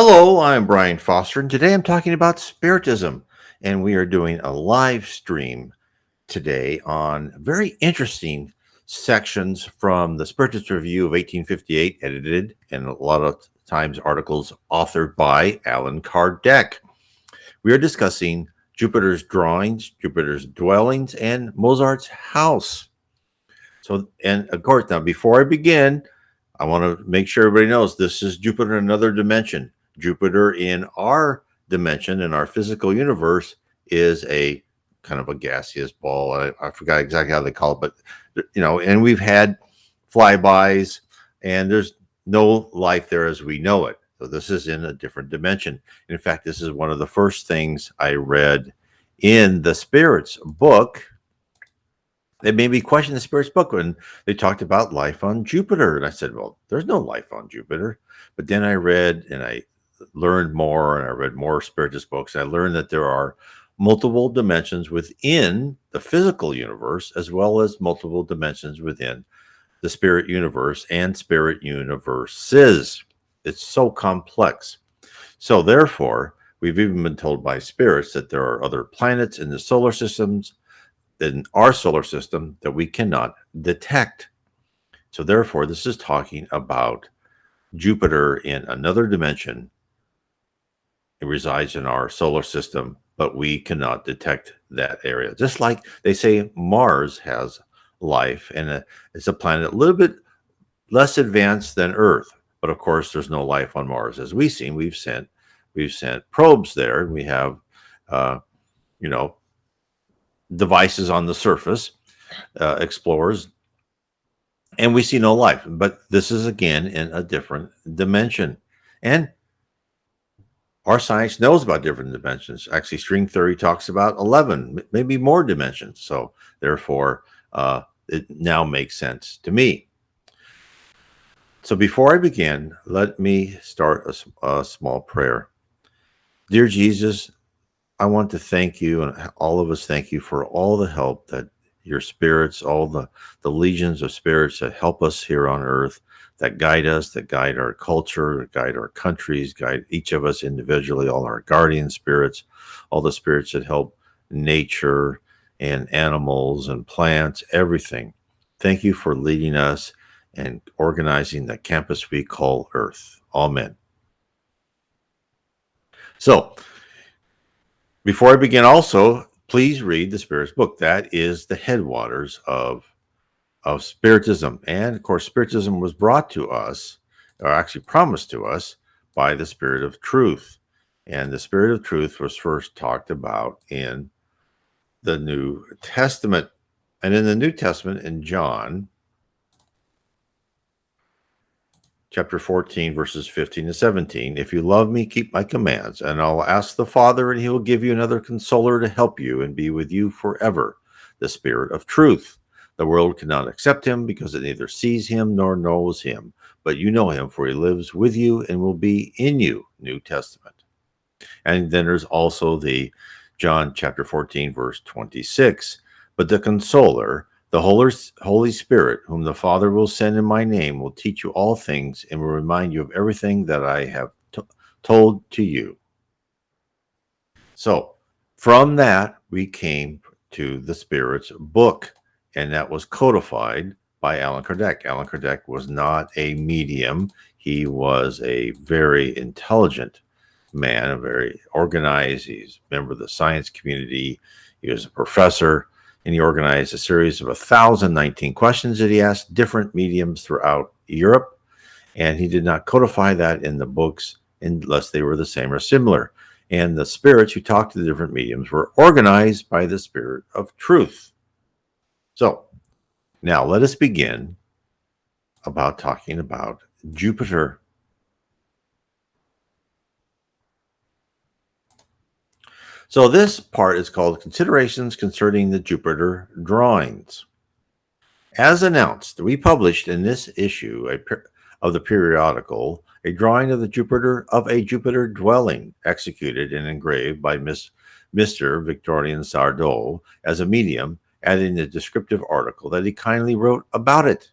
Hello, I'm Brian Foster, and today I'm talking about Spiritism. And we are doing a live stream today on very interesting sections from the Spiritist Review of 1858, edited, and a lot of times articles authored by Allan Kardec. We are discussing Jupiter's drawings, Jupiter's dwellings, and Mozart's house. So, and of course, now before I begin, I want to make sure everybody knows this is Jupiter in another dimension. Jupiter in our dimension, in our physical universe, is a kind of a gaseous ball. I forgot exactly how they call it, but and we've had flybys, and there's no life there as we know it. So this is in a different dimension. In fact, this is one of the first things I read in the Spirits book. It made me question the Spirit's book when they talked about life on Jupiter. And I said, well, there's no life on Jupiter. But then I read and I learned more, and I read more Spiritist books. And I learned that there are multiple dimensions within the physical universe, as well as multiple dimensions within the spirit universe and spirit universes. It's so complex. So therefore, we've even been told by spirits that there are other planets in the solar systems, in our solar system, that we cannot detect. So therefore, this is talking about Jupiter in another dimension. It resides in our solar system, but we cannot detect that area. Just like they say Mars has life, and it's a planet a little bit less advanced than Earth. But of course, there's no life on Mars. As we've seen, we've sent probes there, and we have, devices on the surface, explorers, and we see no life. But this is again in a different dimension, and our science knows about different dimensions. Actually, string theory talks about 11, maybe more dimensions. So therefore, it now makes sense to me. So before I begin, let me start a small prayer. Dear Jesus, I want to thank you, and all of us thank you for all the help that your spirits, all the legions of spirits that help us here on earth, that guide us, that guide our culture, that guide our countries, guide each of us individually, all our guardian spirits, all the spirits that help nature and animals and plants, everything. Thank you for leading us and organizing the campus we call Earth. Amen. So, before I begin, also, please read the Spirit's book. That is the headwaters of Spiritism. And of course, Spiritism was brought to us, or actually promised to us, by the Spirit of Truth. And the Spirit of Truth was first talked about in the New Testament. And in the New Testament, in John, chapter 14, verses 15 to 17. If you love me, keep my commands, and I'll ask the Father, and he will give you another consoler to help you and be with you forever, the Spirit of Truth. The world cannot accept him because it neither sees him nor knows him, but you know him, for he lives with you and will be in you. New Testament. And then there's also the John chapter 14, verse 26. But the consoler, the Holy Spirit, whom the Father will send in my name, will teach you all things and will remind you of everything that I have told to you. So from that, we came to the Spirit's book, and that was codified by Allan Kardec. Allan Kardec was not a medium. He was a very intelligent man, a very organized. He's a member of the science community. He was a professor. And he organized a series of 1,019 questions that he asked different mediums throughout Europe. And he did not codify that in the books unless they were the same or similar. And the spirits who talked to the different mediums were organized by the Spirit of Truth. So now let us begin about talking about Jupiter. So this part is called Considerations Concerning the Jupiter Drawings. As announced, we published in this issue of the periodical a drawing of a Jupiter dwelling, executed and engraved by Mr. Victorien Sardou as a medium, adding the descriptive article that he kindly wrote about it.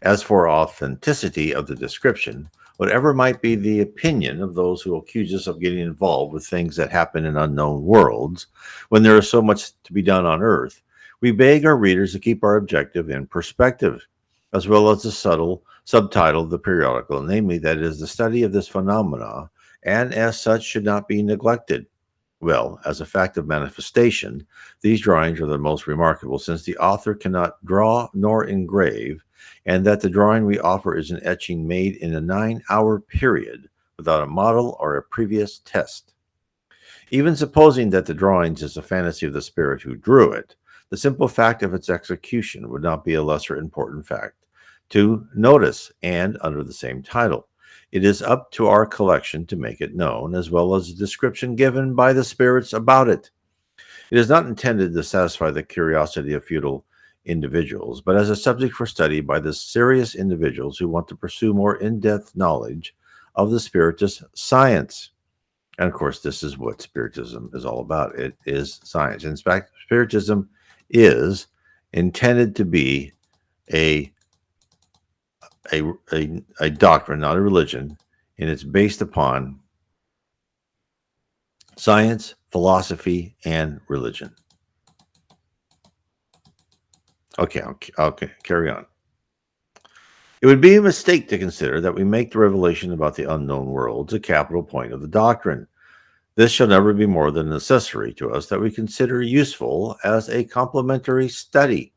As for authenticity of the description, whatever might be the opinion of those who accuse us of getting involved with things that happen in unknown worlds, when there is so much to be done on Earth, we beg our readers to keep our objective in perspective, as well as the subtle subtitle of the periodical, namely that it is the study of this phenomena, and as such should not be neglected. Well, as a fact of manifestation, these drawings are the most remarkable, since the author cannot draw nor engrave, and that the drawing we offer is an etching made in a 9-hour period without a model or a previous test. Even supposing that the drawings is a fantasy of the spirit who drew it, the simple fact of its execution would not be a lesser important fact to notice, and under the same title. It is up to our collection to make it known, as well as the description given by the spirits about it. It is not intended to satisfy the curiosity of feudal individuals, but as a subject for study by the serious individuals who want to pursue more in-depth knowledge of the Spiritist science. And of course, this is what Spiritism is all about. It is science. In fact, Spiritism is intended to be a doctrine, not a religion, and it's based upon science, philosophy, and religion. Okay, I'll carry on. It would be a mistake to consider that we make the revelation about the unknown worlds a capital point of the doctrine. This shall never be more than necessary to us that we consider useful as a complementary study.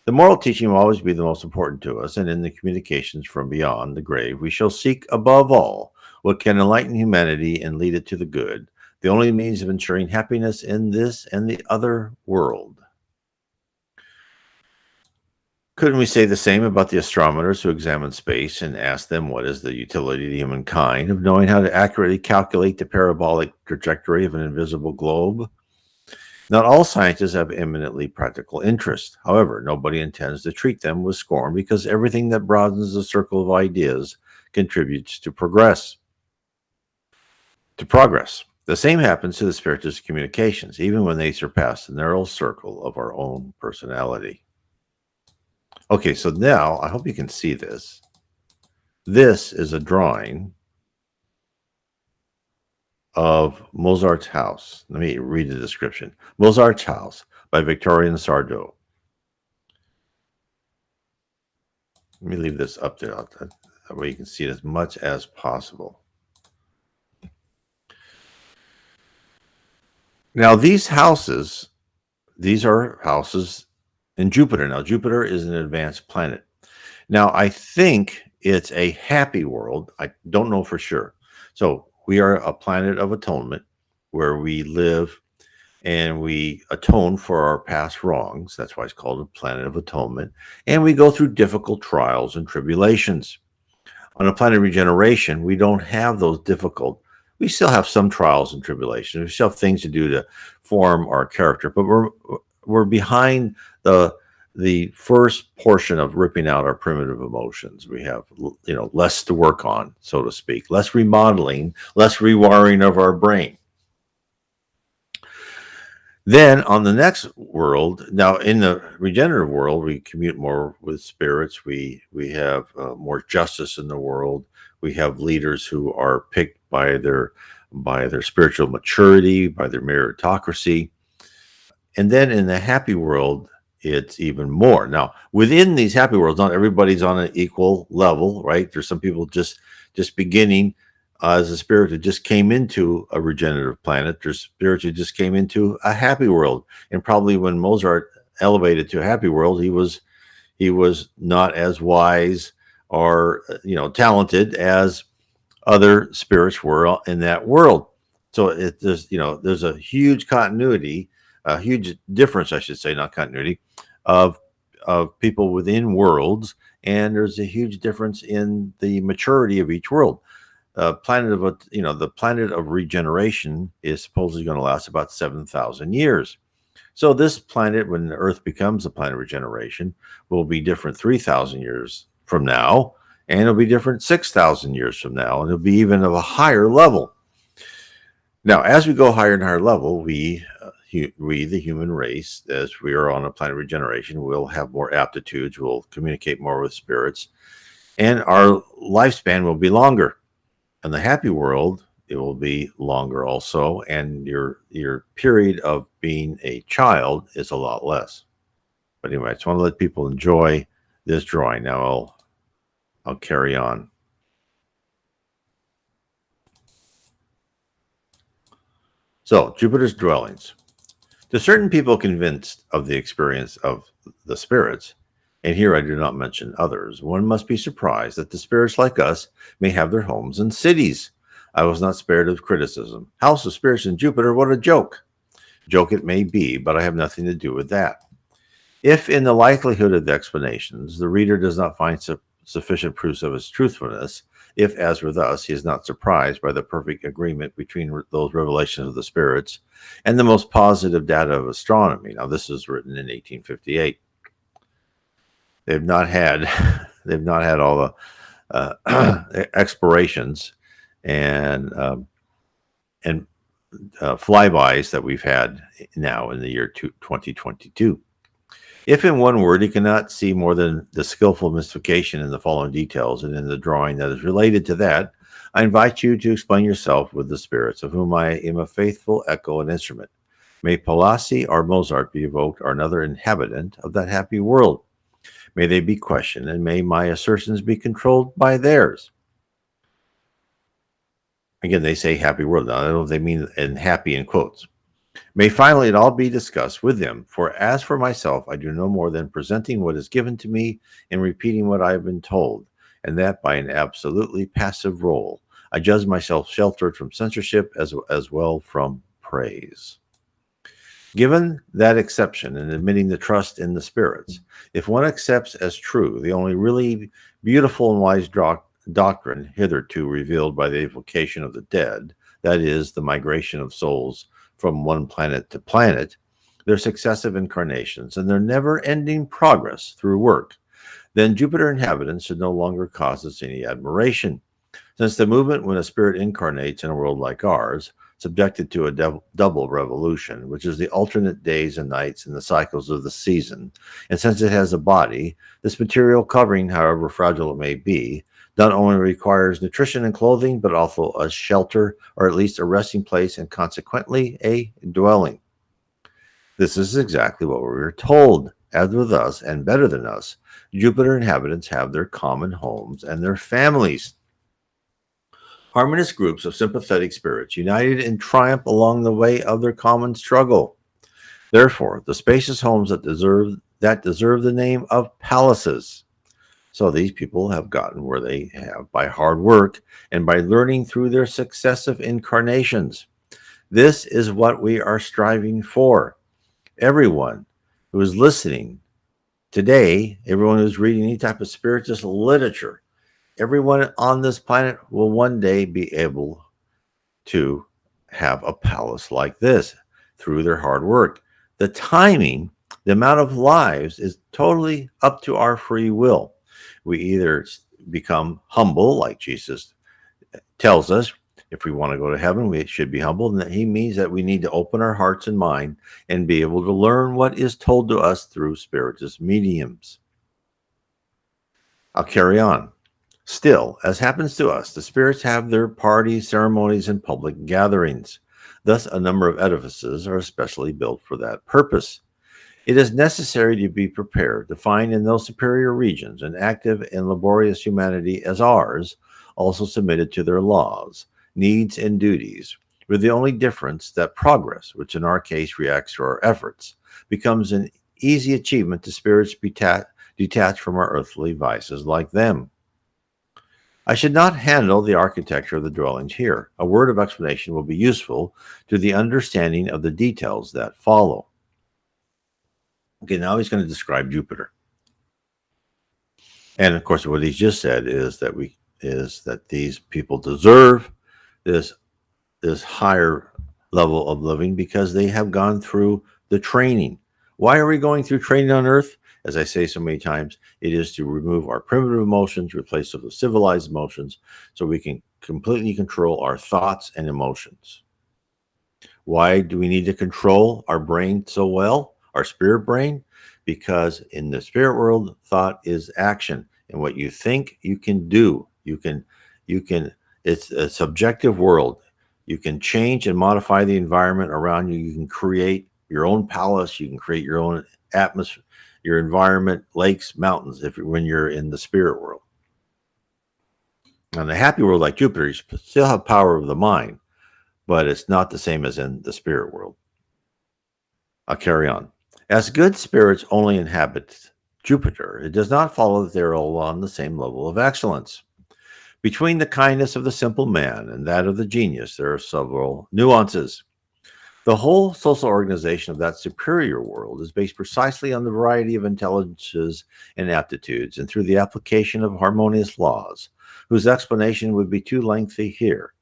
The moral teaching will always be the most important to us, and in the communications from beyond the grave, we shall seek above all what can enlighten humanity and lead it to the good, the only means of ensuring happiness in this and the other world. Couldn't we say the same about the astronomers who examine space and ask them what is the utility to humankind of knowing how to accurately calculate the parabolic trajectory of an invisible globe? Not all sciences have eminently practical interest. However, nobody intends to treat them with scorn because everything that broadens the circle of ideas contributes to progress. The same happens to the Spiritist communications, even when they surpass the narrow circle of our own personality. Okay, so now I hope you can see this. This is a drawing of Mozart's house. Let me read the description. Mozart's House by Victorien Sardou. Let me leave this up there. That way you can see it as much as possible. Now, these are houses in Jupiter. Now, Jupiter is an advanced planet. Now, I think it's a happy world. I don't know for sure. So we are a planet of atonement where we live and we atone for our past wrongs. That's why it's called a planet of atonement. And we go through difficult trials and tribulations. On a planet of regeneration, we don't have those difficult. We still have some trials and tribulations. We still have things to do to form our character, but we're behind the first portion of ripping out our primitive emotions. We have, less to work on, so to speak, less remodeling, less rewiring of our brain. Then on the next world, now in the regenerative world, we commute more with spirits. We have more justice in the world. We have leaders who are picked by their spiritual maturity, by their meritocracy. And then in the happy world, it's even more. Now, within these happy worlds, not everybody's on an equal level, right? There's some people just beginning as a spirit who just came into a regenerative planet. There's spirits who just came into a happy world. And probably when Mozart elevated to a happy world, he was not as wise or talented as other spirits were in that world. So there's a huge continuity, a huge difference, I should say, not continuity, of people within worlds, and there's a huge difference in the maturity of each world. The planet of regeneration is supposedly going to last about 7,000 years. So this planet, when Earth becomes a planet of regeneration, will be different 3,000 years from now, and it'll be different 6,000 years from now, and it'll be even of a higher level. Now, as we go higher and higher level, we, the human race, as we are on a planet of regeneration, will have more aptitudes. We'll communicate more with spirits. and our lifespan will be longer. In the happy world, it will be longer also, and your period of being a child is a lot less. But anyway, I just want to let people enjoy this drawing. Now I'll carry on. So, Jupiter's dwellings. To certain people convinced of the experience of the spirits, and here I do not mention others, one must be surprised that the spirits like us may have their homes in cities. I was not spared of criticism. House of Spirits in Jupiter, what a joke! Joke it may be, but I have nothing to do with that. If, in the likelihood of the explanations, the reader does not find sufficient proofs of its truthfulness, if, as with us, he is not surprised by the perfect agreement between those revelations of the spirits and the most positive data of astronomy. Now, this is written in 1858. They've not had all the explorations and flybys that we've had now in the year 2022. If in one word you cannot see more than the skillful mystification in the following details and in the drawing that is related to that, I invite you to explain yourself with the spirits, of whom I am a faithful echo and instrument. May Pallassi or Mozart be evoked, or another inhabitant of that happy world. May they be questioned, and may my assertions be controlled by theirs. Again, they say happy world. Now, I don't know if they mean and happy in quotes. May finally it all be discussed with them, for as for myself, I do no more than presenting what is given to me and repeating what I have been told, and that by an absolutely passive role. I judge myself sheltered from censorship as well from praise. Given that exception and admitting the trust in the spirits, if one accepts as true the only really beautiful and wise doctrine hitherto revealed by the evocation of the dead, that is, the migration of souls from one planet to planet, their successive incarnations, and their never-ending progress through work, then Jupiter inhabitants should no longer cause us any admiration, since the movement when a spirit incarnates in a world like ours, subjected to a double revolution, which is the alternate days and nights and the cycles of the season, and since it has a body, this material covering, however fragile it may be, not only requires nutrition and clothing, but also a shelter, or at least a resting place, and consequently a dwelling. This is exactly what we were told. As with us, and better than us, Jupiter inhabitants have their common homes and their families. Harmonious groups of sympathetic spirits, united in triumph along the way of their common struggle. Therefore, the spacious homes that deserve the name of palaces. So these people have gotten where they have by hard work and by learning through their successive incarnations. This is what we are striving for. Everyone who is listening today, everyone who's reading any type of spiritist literature, everyone on this planet will one day be able to have a palace like this through their hard work. The timing, the amount of lives is totally up to our free will. We either become humble, like Jesus tells us, if we want to go to heaven, we should be humble. And that he means that we need to open our hearts and mind and be able to learn what is told to us through spiritist mediums. I'll carry on. Still, as happens to us, the spirits have their parties, ceremonies, and public gatherings. Thus, a number of edifices are especially built for that purpose. It is necessary to be prepared to find in those superior regions an active and laborious humanity as ours, also submitted to their laws, needs, and duties, with the only difference that progress, which in our case reacts to our efforts, becomes an easy achievement to spirits detached from our earthly vices like them. I should not handle the architecture of the dwellings here. A word of explanation will be useful to the understanding of the details that follow. Okay, now he's going to describe Jupiter. And of course, what he's just said is that these people deserve this higher level of living because they have gone through the training. Why are we going through training on Earth? As I say so many times, it is to remove our primitive emotions, replace them with civilized emotions, so we can completely control our thoughts and emotions. Why do we need to control our brain so well, our spirit brain? Because in the spirit world, thought is action. and what you think you can do. You can, it's a subjective world. You can change and modify the environment around you. You can create your own palace. You can create your own atmosphere, your environment, lakes, mountains, when you're in the spirit world. On the happy world like Jupiter, you still have power of the mind, but it's not the same as in the spirit world. I'll carry on. As good spirits only inhabit Jupiter, it does not follow that they're all on the same level of excellence. Between the kindness of the simple man and that of the genius, there are several nuances. The whole social organization of that superior world is based precisely on the variety of intelligences and aptitudes, and through the application of harmonious laws, whose explanation would be too lengthy here.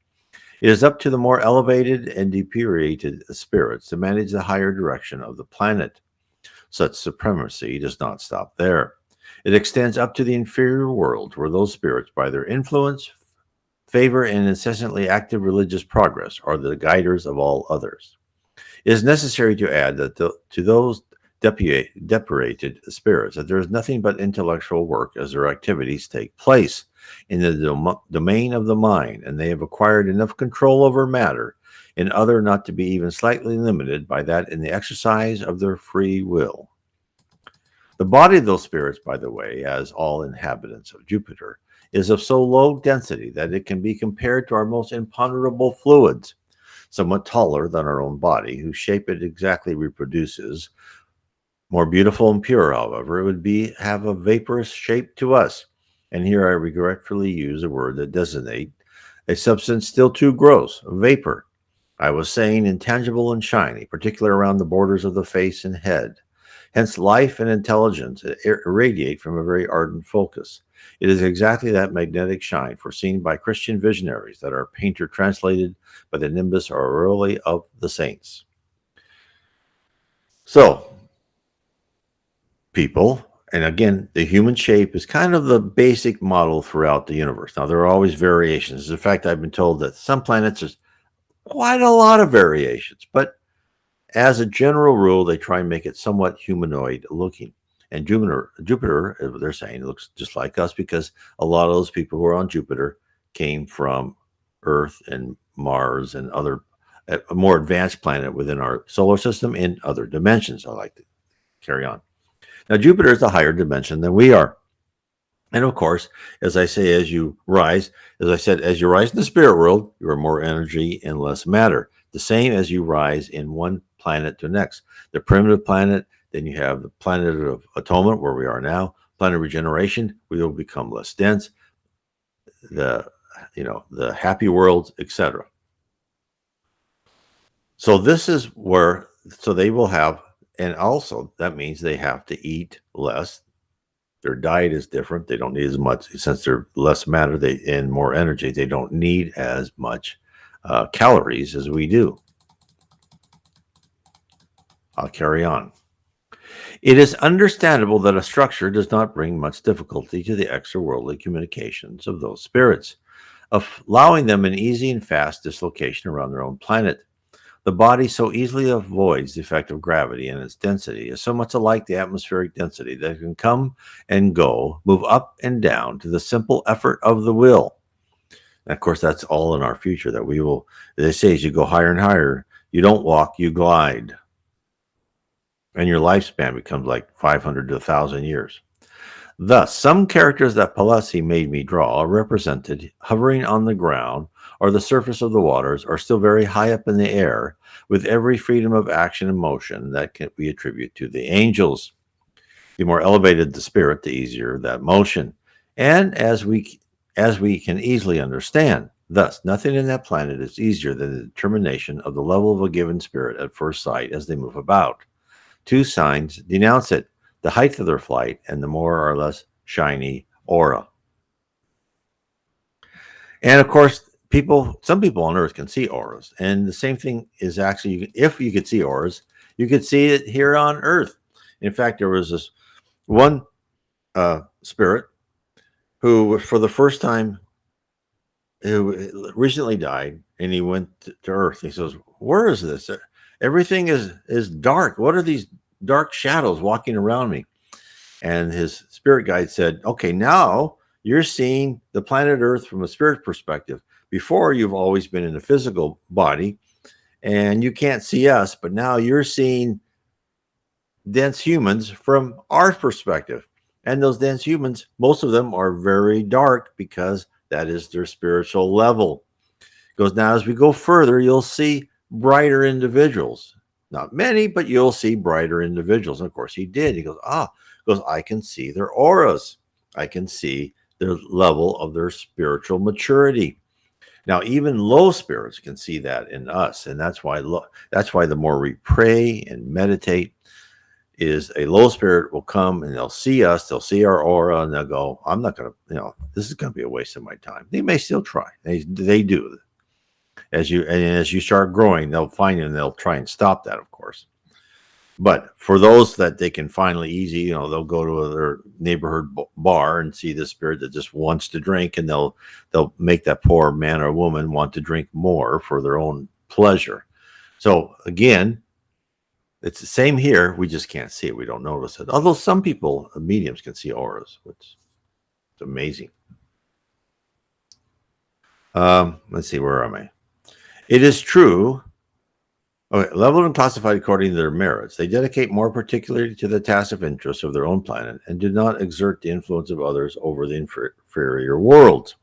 It is up to the more elevated and depurated spirits to manage the higher direction of the planet. Such supremacy does not stop there. It extends up to the inferior world, where those spirits, by their influence, favor, and incessantly active religious progress, are the guiders of all others. It is necessary to add that to those depurated spirits that there is nothing but intellectual work as their activities take place in the domain of the mind, and they have acquired enough control over matter in other not to be even slightly limited by that in the exercise of their free will. The body of those spirits, by the way, as all inhabitants of Jupiter, is of so low density that it can be compared to our most imponderable fluids, somewhat taller than our own body, whose shape it exactly reproduces. More beautiful and pure, however, it would have a vaporous shape to us, and here I regretfully use a word that designate a substance still too gross, vapor. I was saying intangible and shiny, particularly around the borders of the face and head. Hence, life and intelligence irradiate from a very ardent focus. It is exactly that magnetic shine foreseen by Christian visionaries that our painter translated by the nimbus aureole of the saints. So, people, and again, the human shape is kind of the basic model throughout the universe. Now, there are always variations. In fact, I've been told that some planets there's quite a lot of variations, but as a general rule, they try and make it somewhat humanoid looking. And Jupiter, they're saying, looks just like us because a lot of those people who are on Jupiter came from Earth and Mars and other a more advanced planet within our solar system in other dimensions. I like to carry on. Now, Jupiter is a higher dimension than we are. And of course, as I say, as you rise in the spirit world, you are more energy and less matter. The same as you rise in one planet to the next. The primitive planet, then you have the planet of atonement, where we are now, planet of regeneration, we will become less dense, the happy world, etc. So this is where, so they will have, and also that means they have to eat less. Their diet is different. They don't need as much, since they're less matter and more energy. They don't need as much calories as we do. I'll carry on. It is understandable that a structure does not bring much difficulty to the extra-worldly communications of those spirits, allowing them an easy and fast dislocation around their own planet. The body so easily avoids the effect of gravity, and its density is so much alike the atmospheric density that it can come and go, move up and down to the simple effort of the will. And of course, that's all in our future, that we will, they say, as you go higher and higher, you don't walk, you glide. And your lifespan becomes like 500 to 1,000 years. Thus, some characters that Palissy made me draw are represented hovering on the ground or the surface of the waters, or still very high up in the air, with every freedom of action and motion that we attribute to the angels. The more elevated the spirit, the easier that motion, and as we can easily understand. Thus, nothing in that planet is easier than the determination of the level of a given spirit at first sight as they move about. Two signs denounce it: the height of their flight and the more or less shiny aura. And of course, some people on Earth can see auras, and the same thing is actually, if you could see auras, you could see it here on Earth. In fact, there was this one spirit who, for the first time, who recently died, and he went to Earth. He says, "Where is this? Everything is dark. What are these dark shadows walking around me?" And his spirit guide said, okay, now you're seeing the planet Earth from a spirit perspective. Before, you've always been in a physical body and you can't see us, but now you're seeing dense humans from our perspective. And those dense humans, most of them are very dark because that is their spiritual level. It goes, now as we go further, you'll see brighter individuals. Not many, but you'll see brighter individuals. And of course, he did. He goes, I can see their auras. I can see their level of their spiritual maturity. Now, even low spirits can see that in us, and that's why the more we pray and meditate, is a low spirit will come and they'll see us, they'll see our aura, and they'll go, I'm not going to, this is going to be a waste of my time. They may still try. They do. As you start growing, they'll find it and they'll try and stop that, of course. But for those that they can finally easy, they'll go to their neighborhood bar and see the spirit that just wants to drink, and they'll make that poor man or woman want to drink more for their own pleasure. So again, it's the same here. We just can't see it. We don't notice it. Although some people, mediums, can see auras, which is amazing. Let's see, where am I? It is true. Okay, leveled and classified according to their merits. They dedicate more particularly to the task of interest of their own planet and do not exert the influence of others over the inferior worlds.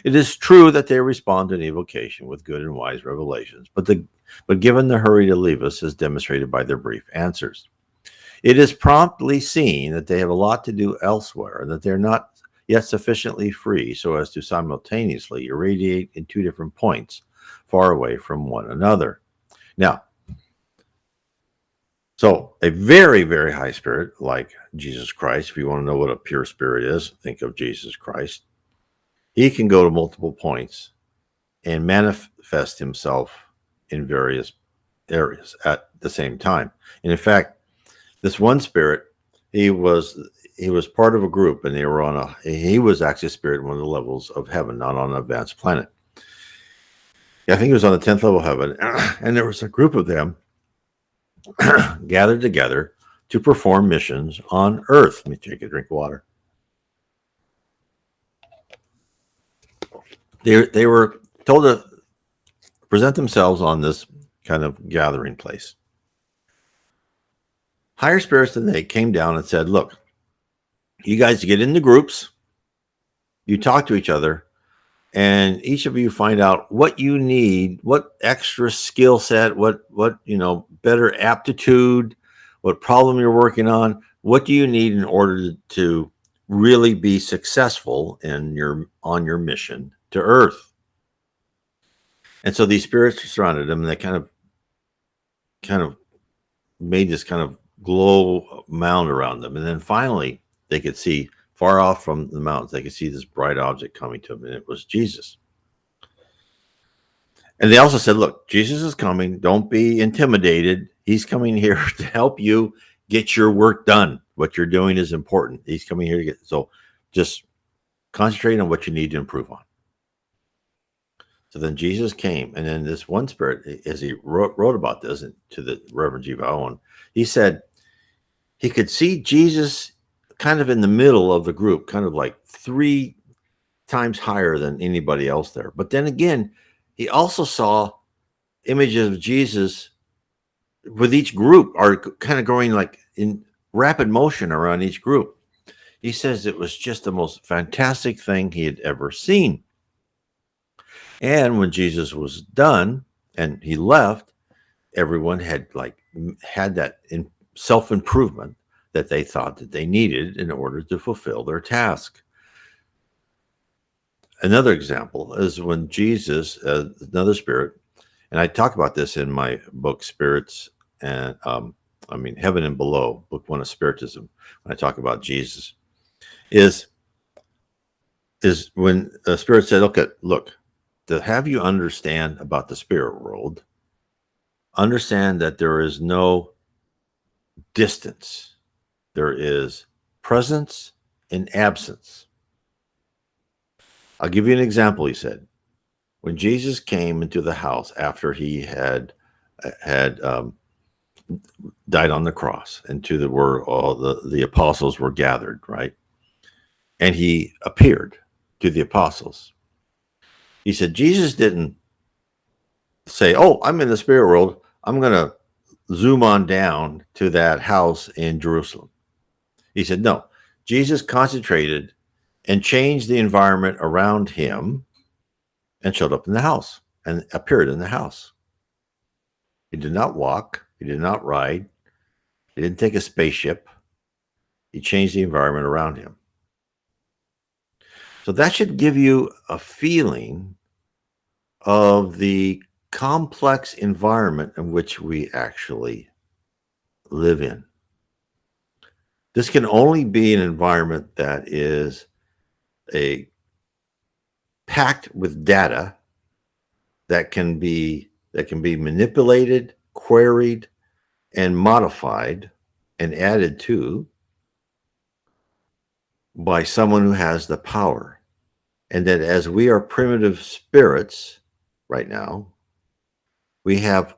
It is true that they respond to an evocation with good and wise revelations, but given the hurry to leave us, as demonstrated by their brief answers. It is promptly seen that they have a lot to do elsewhere, and that they're not yet sufficiently free so as to simultaneously irradiate in two different points, far away from one another. Now, so a very, very high spirit like Jesus Christ, if you want to know what a pure spirit is, think of Jesus Christ. He can go to multiple points and manifest himself in various areas at the same time. And in fact, this one spirit, he was part of a group, and he was actually a spirit in one of the levels of heaven, not on an advanced planet. I think he was on the 10th level of heaven, and there was a group of them gathered together to perform missions on Earth. Let me take a drink of water. They were told to present themselves on this kind of gathering place. Higher spirits than they came down and said, look, you guys get into groups, you talk to each other, and each of you find out what you need, what extra skill set, what better aptitude, what problem you're working on, what do you need in order to really be successful on your mission to Earth. And so these spirits surrounded them, and they kind of made this kind of glow mound around them. And then finally they could see far off from the mountains, they could see this bright object coming to them, and it was Jesus. And they also said, look, Jesus is coming. Don't be intimidated. He's coming here to help you get your work done. What you're doing is important. He's coming here to get, so just concentrate on what you need to improve on. So then Jesus came, and then this one spirit, as he wrote about this to the Reverend Jiva Owen, he said he could see Jesus kind of in the middle of the group, kind of like 3 times higher than anybody else there. But then again, he also saw images of Jesus with each group are kind of going like in rapid motion around each group. He says it was just the most fantastic thing he had ever seen. And when Jesus was done and he left, everyone had that self-improvement that they thought that they needed in order to fulfill their task. Another example is when Jesus, another spirit, and I talk about this in my book, Spirits and Heaven and Below, book 1 of Spiritism, when I talk about Jesus, is when the spirit said, okay, look, to have you understand about the spirit world, understand that there is no distance. There is presence and absence. I'll give you an example, he said. When Jesus came into the house after he had died on the cross, and to the where all the apostles were gathered, right? And he appeared to the apostles. He said, Jesus didn't say, "Oh, I'm in the spirit world. I'm going to zoom on down to that house in Jerusalem." He said, no. Jesus concentrated and changed the environment around him and showed up in the house and appeared in the house. He did not walk. He did not ride. He didn't take a spaceship. He changed the environment around him. So that should give you a feeling of the complex environment in which we actually live in. This can only be an environment that is packed with data that can be manipulated, queried, and modified and added to by someone who has the power. And that as we are primitive spirits right now, we have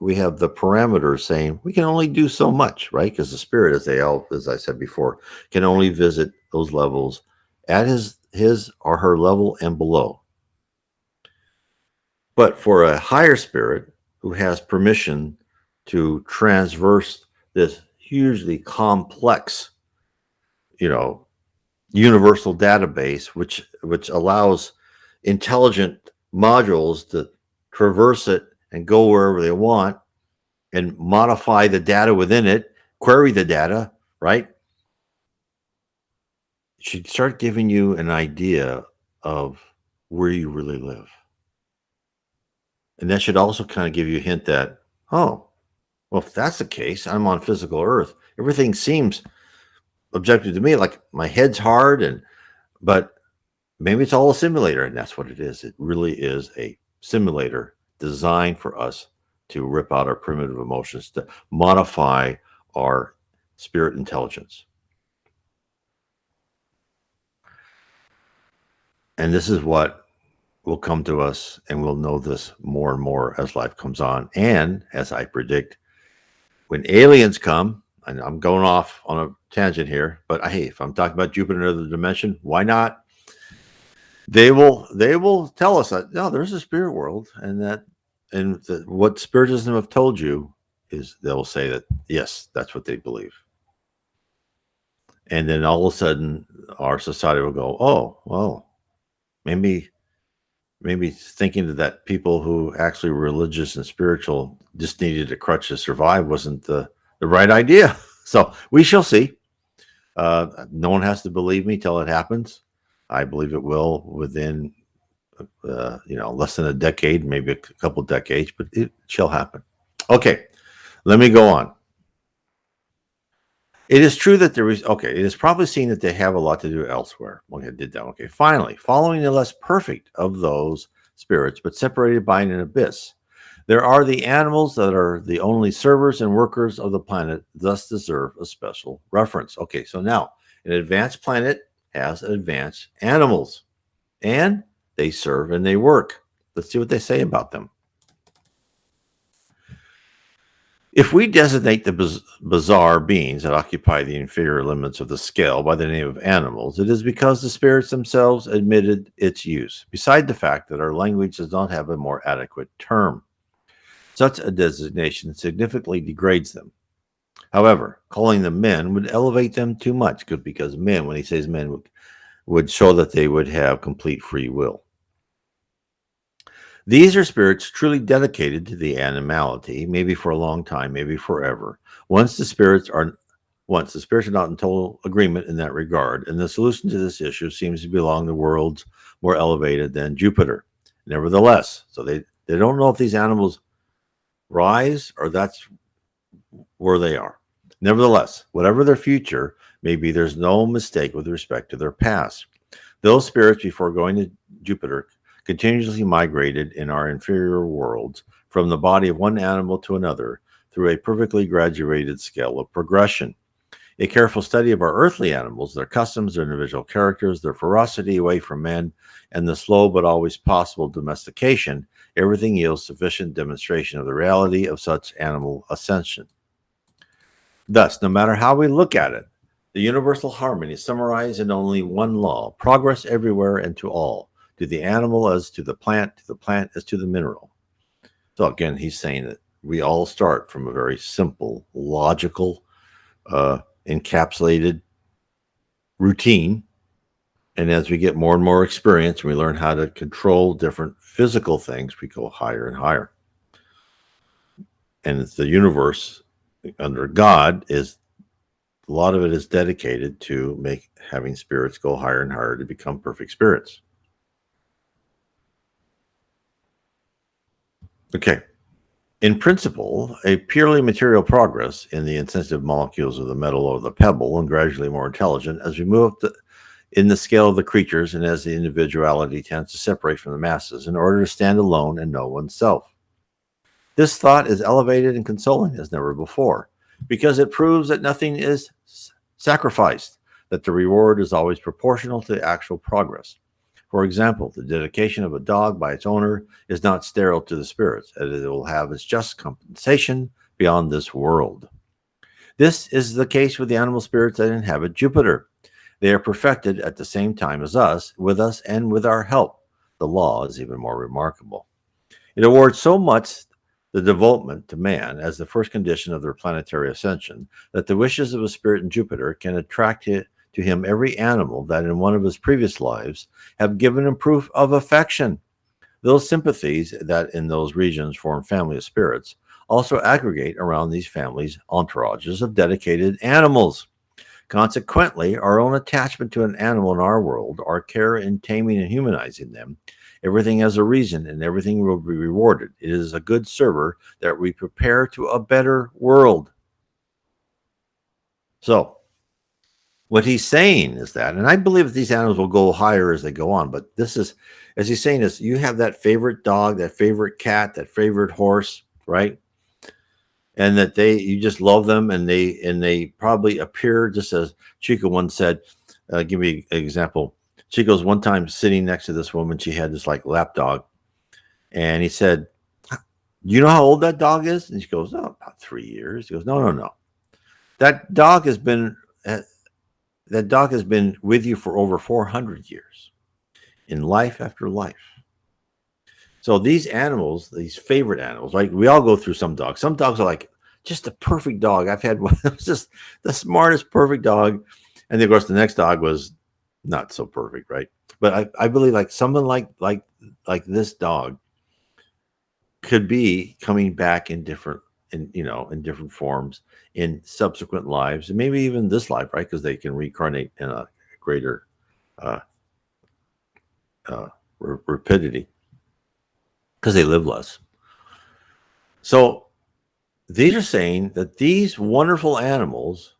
the parameters saying we can only do so much, right? Because the spirit, as I said before, can only visit those levels at his or her level and below. But for a higher spirit who has permission to transverse this hugely complex, universal database, which allows intelligent modules to traverse it and go wherever they want and modify the data within it, query the data, right? It should start giving you an idea of where you really live. And that should also kind of give you a hint that, oh, well, if that's the case, I'm on physical Earth. Everything seems objective to me, like my head's hard, but maybe it's all a simulator, and that's what it is. It really is a simulator designed for us to rip out our primitive emotions, to modify our spirit intelligence. And this is what will come to us, and we'll know this more and more as life comes on. And as I predict, when aliens come, and I'm going off on a tangent here, but hey, if I'm talking about Jupiter in another dimension, why not? They will tell us that no, there's a spirit world, and what Spiritism have told you is they'll say that yes, that's what they believe. And then all of a sudden, our society will go, oh, well, maybe thinking that people who actually were religious and spiritual just needed a crutch to survive wasn't the right idea. So we shall see. No one has to believe me till it happens. I believe it will within, less than a decade, maybe a couple decades, but it shall happen. Okay, let me go on. It is true that it is probably seen that they have a lot to do elsewhere. Okay, I did that. Okay, finally, following the less perfect of those spirits, but separated by an abyss, there are the animals that are the only servers and workers of the planet, thus deserve a special reference. Okay, so now an advanced planet has advanced animals, and they serve and they work. Let's see what they say about them. If we designate the bizarre beings that occupy the inferior limits of the scale by the name of animals, it is because the spirits themselves admitted its use, beside the fact that our language does not have a more adequate term. Such a designation significantly degrades them. However, calling them men would elevate them too much, because men, when he says men, would show that they would have complete free will. These are spirits truly dedicated to the animality, maybe for a long time, maybe forever. Once the spirits are not in total agreement in that regard, and the solution to this issue seems to belong to worlds more elevated than Jupiter. Nevertheless, so they don't know if these animals rise or that's where they are. Nevertheless, whatever their future may be, there's no mistake with respect to their past. Those spirits, before going to Jupiter, continuously migrated in our inferior worlds from the body of one animal to another through a perfectly graduated scale of progression. A careful study of our earthly animals, their customs, their individual characters, their ferocity away from men, and the slow but always possible domestication, everything yields sufficient demonstration of the reality of such animal ascension. Thus, no matter how we look at it, the universal harmony is summarized in only one law: progress everywhere and to all, to the animal as to the plant as to the mineral. So again, he's saying that we all start from a very simple, logical, encapsulated routine. And as we get more and more experience, we learn how to control different physical things, we go higher and higher. And it's the universe under God is a lot of it is dedicated to having spirits go higher and higher to become perfect spirits. Okay. In principle, a purely material progress in the insensitive molecules of the metal or the pebble, and gradually more intelligent as we move up in the scale of the creatures and as the individuality tends to separate from the masses in order to stand alone and know oneself. This thought is elevated and consoling as never before, because it proves that nothing is sacrificed, that the reward is always proportional to the actual progress. For example, the dedication of a dog by its owner is not sterile to the spirits, as it will have its just compensation beyond this world. This is the case with the animal spirits that inhabit Jupiter. They are perfected at the same time as us, with us, and with our help. The law is even more remarkable. It awards so much the devotement to man as the first condition of their planetary ascension that the wishes of a spirit in Jupiter can attract to him every animal that in one of his previous lives have given him proof of affection. Those sympathies that in those regions form family of spirits also aggregate around these families' entourages of dedicated animals. Consequently, our own attachment to an animal in our world, our care in taming and humanizing them, everything has a reason and everything will be rewarded. It is a good server that we prepare to a better world. So, what he's saying is that, and I believe that these animals will go higher as they go on, but this is, as he's saying, is you have that favorite dog, that favorite cat, that favorite horse, right? And that you just love them, and they probably appear just as Chico once said. Give me an example. Chico's one time sitting next to this woman. She had this like lap dog, and he said, "You know how old that dog is?" And she goes, "Oh, about 3 years." He goes, "No. That dog has been with you for over 400 years, in life after life." So these animals, these favorite animals, right? We all go through some dogs. Some dogs are like just the perfect dog. I've had one that was just the smartest, perfect dog. And of course, the next dog was not so perfect, right? But I believe like someone like this dog could be coming back in different forms in subsequent lives, and maybe even this life, right? Because they can reincarnate in a greater rapidity because they live less. So these are saying that these wonderful animals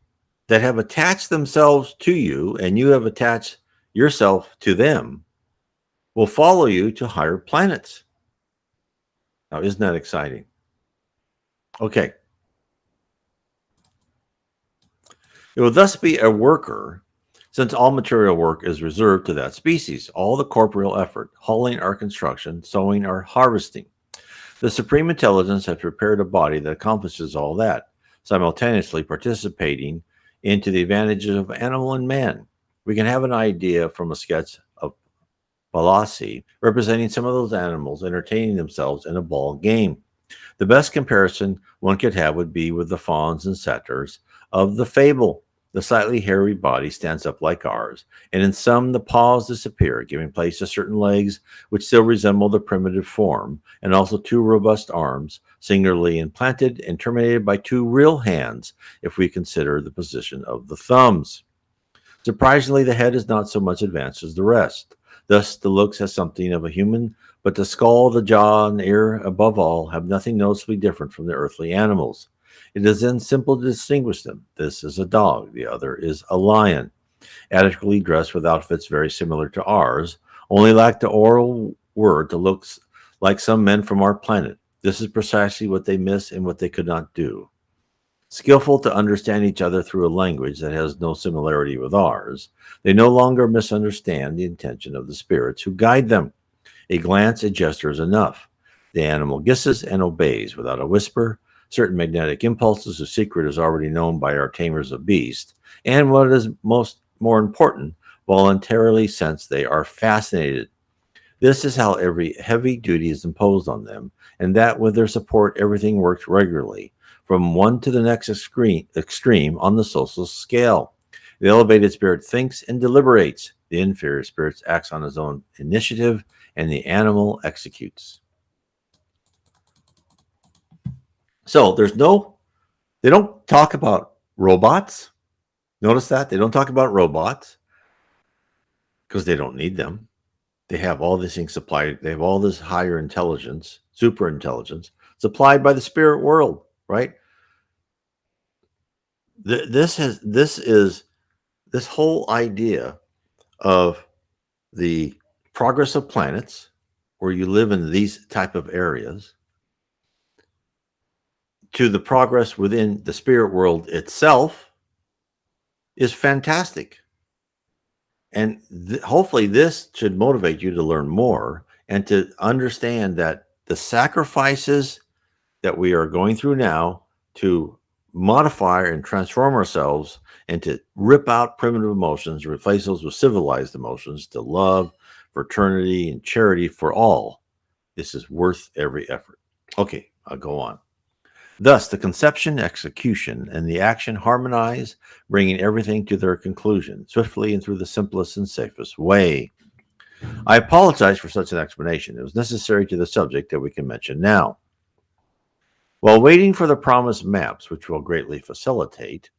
that have attached themselves to you and you have attached yourself to them will follow you to higher planets. Now, isn't that exciting? Okay. It will thus be a worker, since all material work is reserved to that species, all the corporeal effort, hauling or construction, sowing or harvesting. The Supreme Intelligence has prepared a body that accomplishes all that, simultaneously participating into the advantages of animal and man. We can have an idea from a sketch of Pallassi representing some of those animals entertaining themselves in a ball game. The best comparison one could have would be with the fawns and satyrs of the fable. The slightly hairy body stands up like ours, and in some the paws disappear, giving place to certain legs which still resemble the primitive form, and also two robust arms, singularly implanted and terminated by two real hands, if we consider the position of the thumbs. Surprisingly, the head is not so much advanced as the rest. Thus, the looks has something of a human, but the skull, the jaw, and ear, above all, have nothing noticeably different from the earthly animals. It is then simple to distinguish them. This is a dog, the other is a lion, adequately dressed with outfits very similar to ours, only lack the oral word to look like some men from our planet. This is precisely what they miss and what they could not do. Skillful to understand each other through a language that has no similarity with ours, they no longer misunderstand the intention of the spirits who guide them. A glance, a gesture is enough. The animal gisses and obeys without a whisper. certain magnetic impulses whose secret is already known by our tamers of beasts, and what is more important, voluntarily sense they are fascinated. This is how every heavy duty is imposed on them, and that with their support everything works regularly, from one to the next extreme on the social scale. The elevated spirit thinks and deliberates. The inferior spirit acts on his own initiative, and the animal executes. So they don't talk about robots. Notice that? They don't talk about robots because they don't need them. They have all these things supplied. They have all this higher intelligence, super intelligence, supplied by the spirit world, right? This whole idea of the progress of planets, where you live in these type of areas, to the progress within the spirit world itself is fantastic. And hopefully this should motivate you to learn more and to understand that the sacrifices that we are going through now to modify and transform ourselves and to rip out primitive emotions, replace those with civilized emotions, to love, fraternity, and charity for all. This is worth every effort. Okay, I'll go on. Thus, the conception, execution, and the action harmonize, bringing everything to their conclusion, swiftly and through the simplest and safest way. I apologize for such an explanation. It was necessary to the subject that we can mention now. While waiting for the promised maps, which will greatly facilitate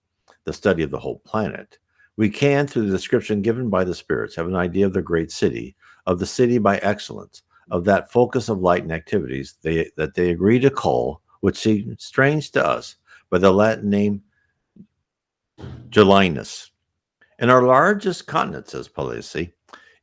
the study of the whole planet, we can, through the description given by the spirits, have an idea of the great city, of the city by excellence, of that focus of light and activities that they agree to call, which seems strange to us, by the Latin name Julinus. In our largest continent, says Palissy,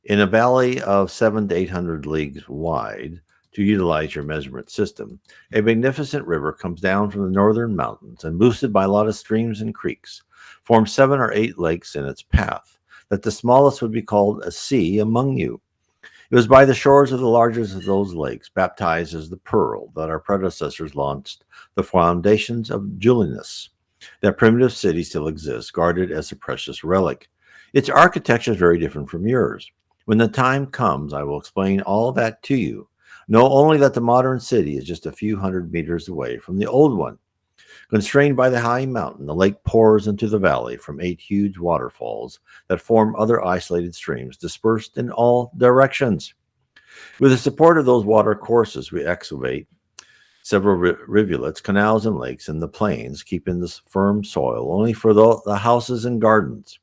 in a valley of 700 to 800 leagues wide, to utilize your measurement system, a magnificent river comes down from the northern mountains and, boosted by a lot of streams and creeks, forms 7 or 8 lakes in its path, that the smallest would be called a sea among you. It was by the shores of the largest of those lakes, baptized as the Pearl, that our predecessors launched the foundations of Julinus. That primitive city still exists, guarded as a precious relic. Its architecture is very different from yours. When the time comes, I will explain all that to you. Know only that the modern city is just a few hundred meters away from the old one. Constrained by the high mountain, the lake pours into the valley from 8 huge waterfalls that form other isolated streams dispersed in all directions. With the support of those water courses, we excavate several rivulets, canals, and lakes in the plains, keeping this firm soil only for the houses and gardens.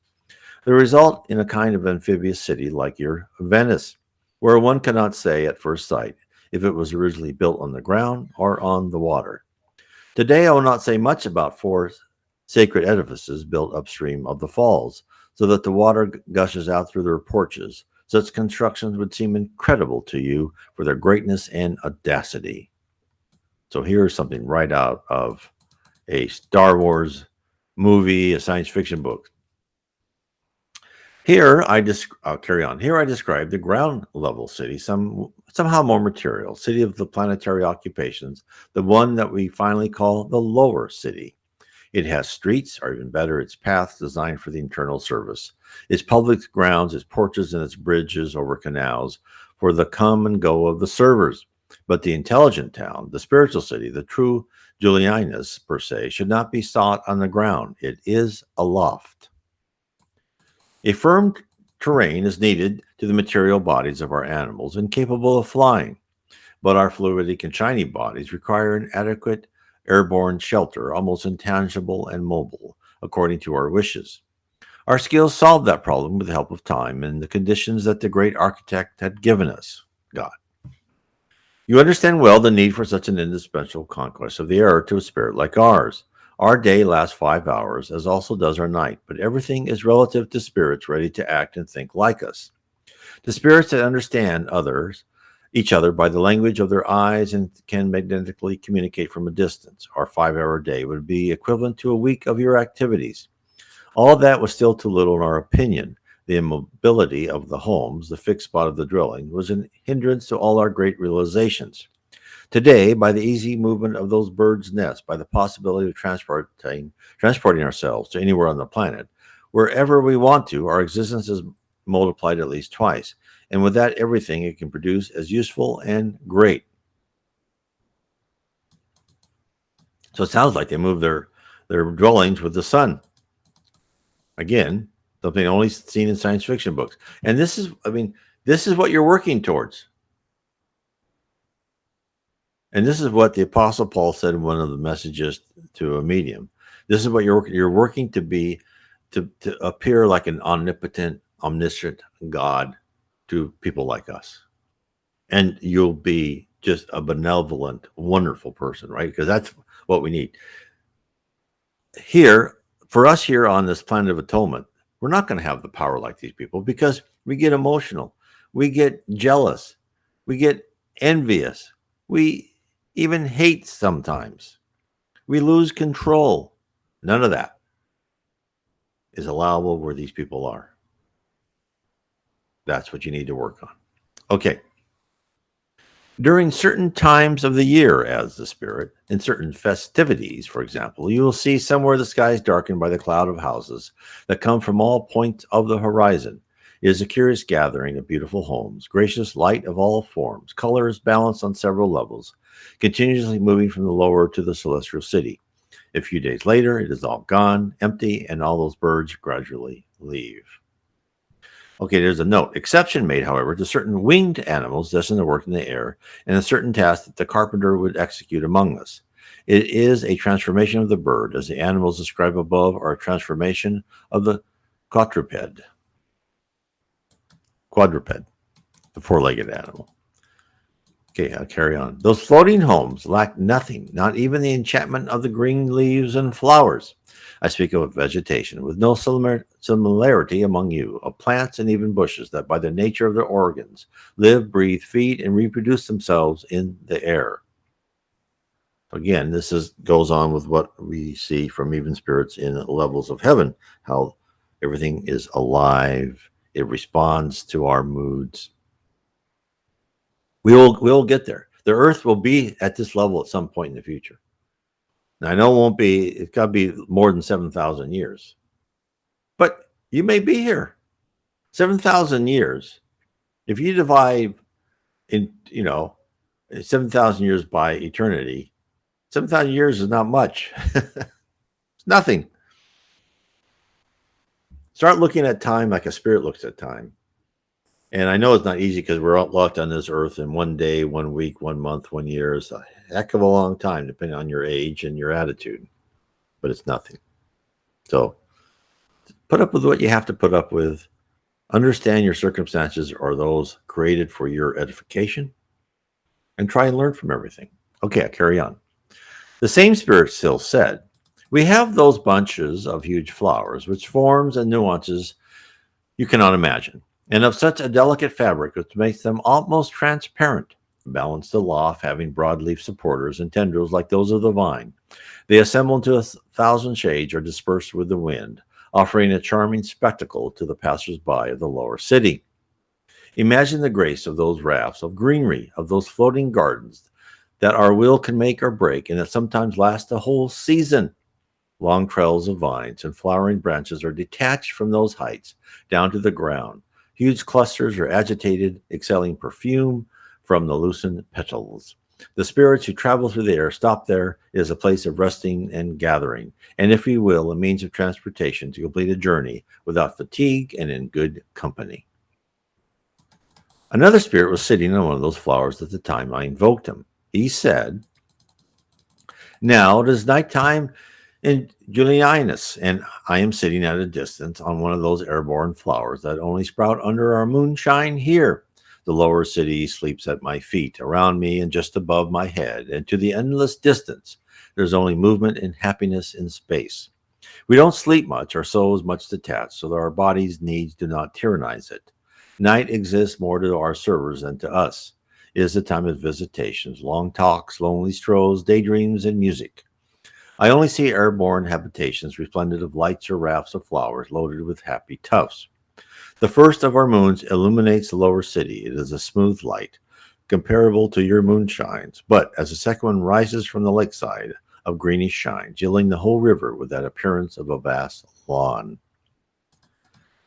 The result in a kind of amphibious city like your Venice, where one cannot say at first sight if it was originally built on the ground or on the water. Today, I will not say much about 4 sacred edifices built upstream of the falls, so that the water gushes out through their porches. Such constructions would seem incredible to you for their greatness and audacity. So here's something right out of a Star Wars movie, a science fiction book. Here, I'll carry on. Here I describe the ground level city, somehow more material, city of the planetary occupations, the one that we finally call the lower city. It has streets, or even better, its paths designed for the internal service, its public grounds, its porches, and its bridges over canals for the come and go of the servers. But the intelligent town, the spiritual city, the true Julianus, per se, should not be sought on the ground. It is aloft. A firm terrain is needed to the material bodies of our animals incapable of flying, but our fluidic and shiny bodies require an adequate airborne shelter, almost intangible and mobile, according to our wishes. Our skills solved that problem with the help of time and the conditions that the great architect had given us, God. You understand well the need for such an indispensable conquest of the air to a spirit like ours. Our day lasts 5 hours, as also does our night, but everything is relative to spirits ready to act and think like us. To spirits that understand each other by the language of their eyes and can magnetically communicate from a distance, our 5-hour day would be equivalent to a week of your activities. All that was still too little in our opinion. The immobility of the homes, the fixed spot of the drilling, was an hindrance to all our great realizations. Today, by the easy movement of those birds' nests, by the possibility of transporting ourselves to anywhere on the planet, wherever we want to, our existence is multiplied at least twice. And with that, everything it can produce is useful and great. So it sounds like they move their dwellings with the sun. Again, something only seen in science fiction books. And this is what you're working towards. And this is what the Apostle Paul said in one of the messages to a medium. This is what you're working to be, to appear like an omnipotent, omniscient God to people like us. And you'll be just a benevolent, wonderful person, right? Because that's what we need. Here, for us here on this planet of atonement, we're not going to have the power like these people because we get emotional, we get jealous, we get envious, we even hate sometimes. We lose control. None of that is allowable where these people are. That's what you need to work on. Okay. During certain times of the year, as the spirit, in certain festivities, for example, you will see somewhere the sky is darkened by the cloud of houses that come from all points of the horizon. It is a curious gathering of beautiful homes, gracious light of all forms, colors balanced on several levels, continuously moving from the lower to the celestial city. A few days later, it is all gone, empty, and all those birds gradually leave. Okay, there's a note. Exception made, however, to certain winged animals destined to work in the air and a certain task that the carpenter would execute among us. It is a transformation of the bird, as the animals described above are a transformation of the quadruped, the four-legged animal. Okay, I'll carry on. Those floating homes lack nothing, not even the enchantment of the green leaves and flowers. I speak of vegetation with no similarity among you, of plants and even bushes that by the nature of their organs live, breathe, feed, and reproduce themselves in the air. Again, this goes on with what we see from even spirits in levels of heaven, how everything is alive, it responds to our moods. We'll get there. The earth will be at this level at some point in the future. Now, I know it won't be, it's got to be more than 7,000 years. But you may be here. 7,000 years. If you divide 7,000 years by eternity, 7,000 years is not much. It's nothing. Start looking at time like a spirit looks at time. And I know it's not easy because we're all locked on this earth in 1 day, 1 week, 1 month, 1 year. It's a heck of a long time, depending on your age and your attitude. But it's nothing. So put up with what you have to put up with. Understand your circumstances are those created for your edification. And try and learn from everything. Okay, I'll carry on. The same spirit still said, we have those bunches of huge flowers, which forms and nuances you cannot imagine, and of such a delicate fabric which makes them almost transparent, balanced aloft, having broadleaf supporters and tendrils like those of the vine. They assemble into 1,000 shades or disperse with the wind, offering a charming spectacle to the passers-by of the lower city. Imagine the grace of those rafts of greenery, of those floating gardens that our will can make or break, and that sometimes last a whole season. Long trails of vines and flowering branches are detached from those heights down to the ground. Huge clusters are agitated, exhaling perfume from the loosened petals. The spirits who travel through the air stop there. It is a place of resting and gathering, and if you will, a means of transportation to complete a journey without fatigue and in good company. Another spirit was sitting on one of those flowers at the time I invoked him. He said, now it is nighttime in Julianus, and I am sitting at a distance on one of those airborne flowers that only sprout under our moonshine here. The lower city sleeps at my feet, around me and just above my head, and to the endless distance, there's only movement and happiness in space. We don't sleep much, our soul is much detached, so that our body's needs do not tyrannize it. Night exists more to our servers than to us. It is a time of visitations, long talks, lonely strolls, daydreams, and music. I only see airborne habitations resplendent of lights or rafts of flowers loaded with happy tufts. The first of our moons illuminates the lower city. It is a smooth light. comparable to your moonshines, but as the second one rises from the lakeside of greenish shine, gilding the whole river with that appearance of a vast lawn.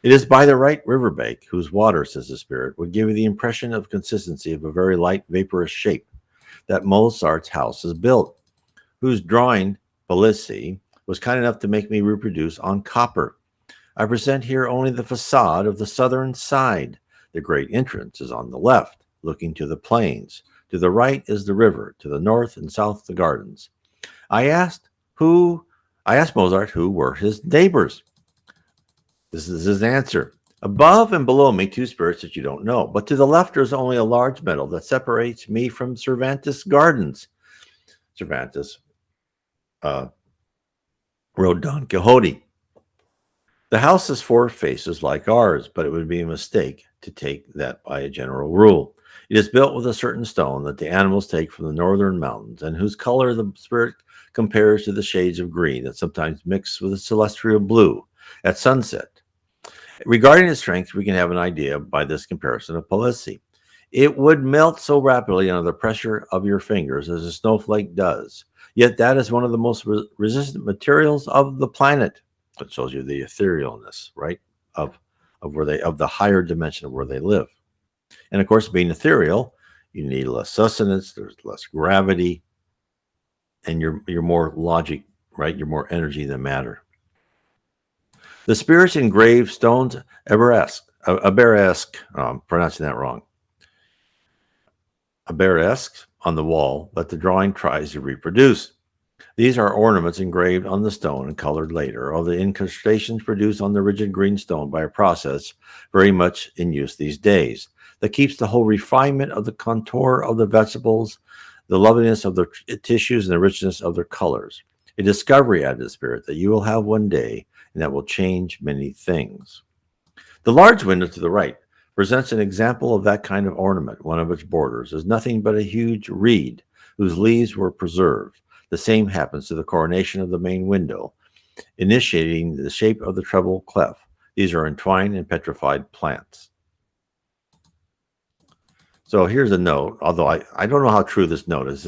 It is by the right river bank, whose water, says the spirit, would give you the impression of consistency of a very light vaporous shape, that Mozart's house is built, whose drawing, Palissy, was kind enough to make me reproduce on copper. I present here only the facade of the southern side. The great entrance is on the left, looking to the plains. To the right is the river, to the north and south the gardens. I asked Mozart who were his neighbors. This is his answer. Above and below me, two spirits that you don't know, but to the left there's only a large meadow that separates me from Cervantes' gardens. Cervantes wrote Don Quixote. The house has four faces like ours, but it would be a mistake to take that by a general rule. It is built with a certain stone that the animals take from the northern mountains, and whose color the spirit compares to the shades of green that sometimes mix with a celestial blue at sunset. Regarding its strength, we can have an idea by this comparison of Palissy. It would melt so rapidly under the pressure of your fingers as a snowflake does. Yet that is one of the most resistant materials of the planet. It shows you the etherealness, right, of the higher dimension of where they live. And of course, being ethereal, you need less sustenance, there's less gravity, and you're more logic, right? You're more energy than matter. The spirits in Gravestones, Aberesque, I'm pronouncing that wrong, Aberesque on the wall that the drawing tries to reproduce. These are ornaments engraved on the stone and colored later, or the incrustations produced on the rigid green stone by a process very much in use these days, that keeps the whole refinement of the contour of the vegetables, the loveliness of the tissues, and the richness of their colors. A discovery, added the spirit, that you will have one day, and that will change many things. The large window to the right presents an example of that kind of ornament. One of its borders is nothing but a huge reed whose leaves were preserved. The same happens to the coronation of the main window, initiating the shape of the treble clef. These are entwined and petrified plants. So here's a note, although I don't know how true this note is.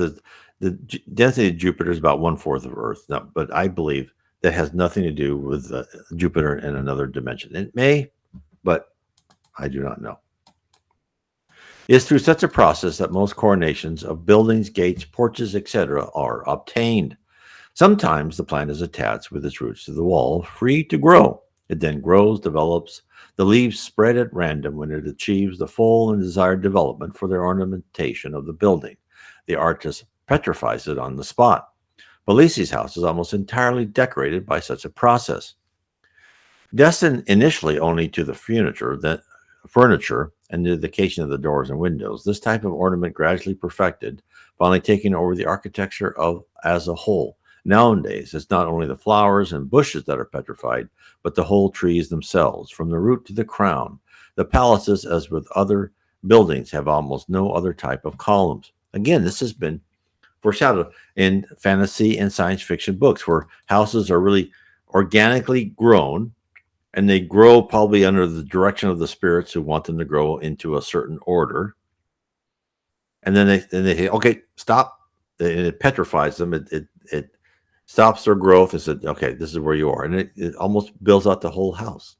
The density of Jupiter is about 1/4 of Earth, but I believe that has nothing to do with Jupiter in another dimension. It may, but I do not know. It is through such a process that most coronations of buildings, gates, porches, etc. are obtained. Sometimes the plant is attached with its roots to the wall, free to grow. It then grows, develops. The leaves spread at random when it achieves the full and desired development for the ornamentation of the building. The artist petrifies it on the spot. Palissy's house is almost entirely decorated by such a process. Destined initially only to the furniture and the indication of the doors and windows, this type of ornament gradually perfected, finally taking over the architecture as a whole. Nowadays, it's not only the flowers and bushes that are petrified, but the whole trees themselves, from the root to the crown. The palaces, as with other buildings, have almost no other type of columns. Again, this has been foreshadowed in fantasy and science fiction books, where houses are really organically grown, and they grow probably under the direction of the spirits who want them to grow into a certain order. And then they say, okay, stop. And it petrifies them. It stops their growth and says, okay, this is where you are. And it almost builds out the whole house.